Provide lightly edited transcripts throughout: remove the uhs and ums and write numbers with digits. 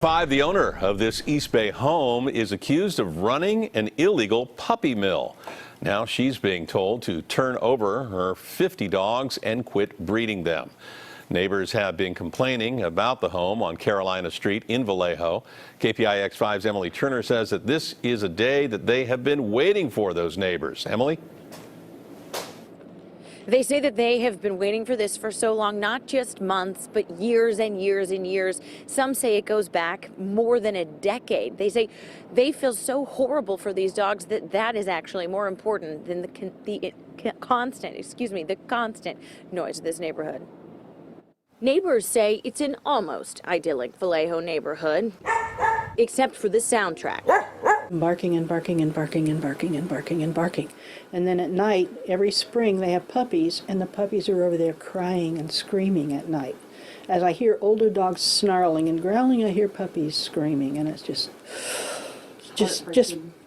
The owner of this East Bay home is accused of running an illegal puppy mill. Now she's being told to turn over her 50 dogs and quit breeding them. Neighbors have been complaining about the home on Carolina Street in Vallejo. KPIX 5's Emily Turner says that this is a day that they have been waiting for, those neighbors. Emily? They say that they have been waiting for this for so long, not just months, but years and years and years. Some say it goes back more than a decade. They say they feel so horrible for these dogs that is actually more important than the constant noise of this neighborhood. Neighbors say it's an almost idyllic Vallejo neighborhood, except for the soundtrack. Barking and barking and barking and barking and barking and barking. And then at night, every spring, they have puppies, and the puppies are over there crying and screaming at night. As I hear older dogs snarling and growling, I hear puppies screaming, and it's just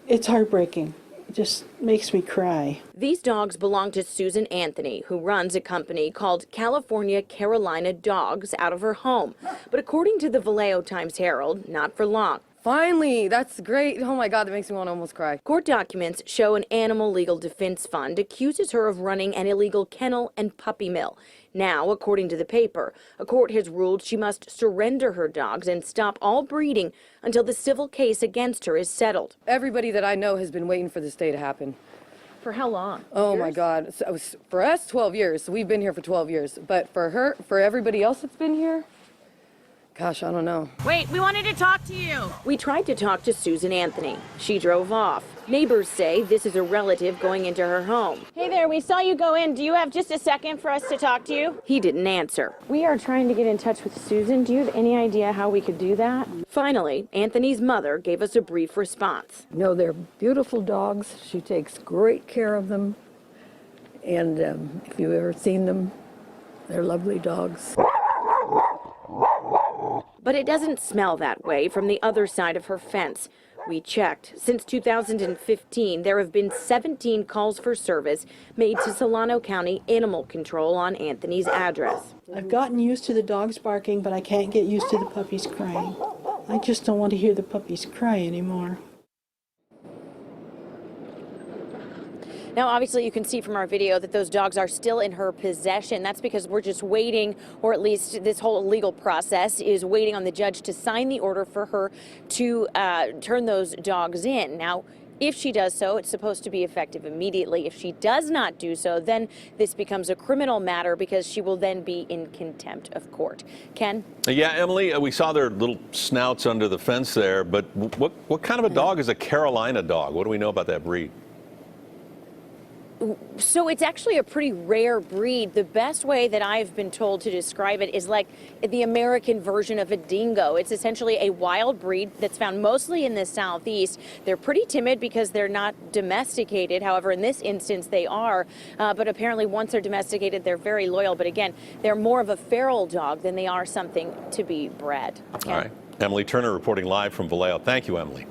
it's heartbreaking. It just makes me cry. These dogs belong to Susan Anthony, who runs a company called California Carolina Dogs out of her home. But according to the Vallejo Times-Herald, not for long. Finally, that's great. Oh my God, that makes me want to almost cry. Court documents show an animal legal defense fund accuses her of running an illegal kennel and puppy mill. Now, according to the paper, a court has ruled she must surrender her dogs and stop all breeding until the civil case against her is settled. Everybody that I know has been waiting for this day to happen. For how long? Oh my God. So, for us, 12 years. So we've been here for 12 years. But for her, for everybody else that's been here, gosh, I don't know. Wait, we wanted to talk to you. We tried to talk to Susan Anthony. She drove off. Neighbors say this is a relative going into her home. Hey there, we saw you go in. Do you have just a second for us to talk to you? He didn't answer. We are trying to get in touch with Susan. Do you have any idea how we could do that? Finally, Anthony's mother gave us a brief response. No, they're beautiful dogs. She takes great care of them. And if you've ever seen them, they're lovely dogs. But it doesn't smell that way from the other side of her fence. We checked. Since 2015, there have been 17 calls for service made to Solano County Animal Control on Anthony's address. I've gotten used to the dogs barking, but I can't get used to the puppies crying. I just don't want to hear the puppies cry anymore. Now, obviously, you can see from our video that those dogs are still in her possession. That's because we're just waiting, or at least this whole legal process is waiting on the judge to sign the order for her to turn those dogs in. Now, if she does so, it's supposed to be effective immediately. If she does not do so, then this becomes a criminal matter because she will then be in contempt of court. Ken? Yeah, Emily, we saw their little snouts under the fence there, but what kind of a dog is a Carolina dog? What do we know about that breed? So it's actually a pretty rare breed. The best way that I've been told to describe it is like the American version of a dingo. It's essentially a wild breed that's found mostly in the southeast. They're pretty timid because they're not domesticated. However, in this instance, they are. But apparently once they're domesticated, they're very loyal. But again, they're more of a feral dog than they are something to be bred. All right. Emily Turner reporting live from Vallejo. Thank you, Emily.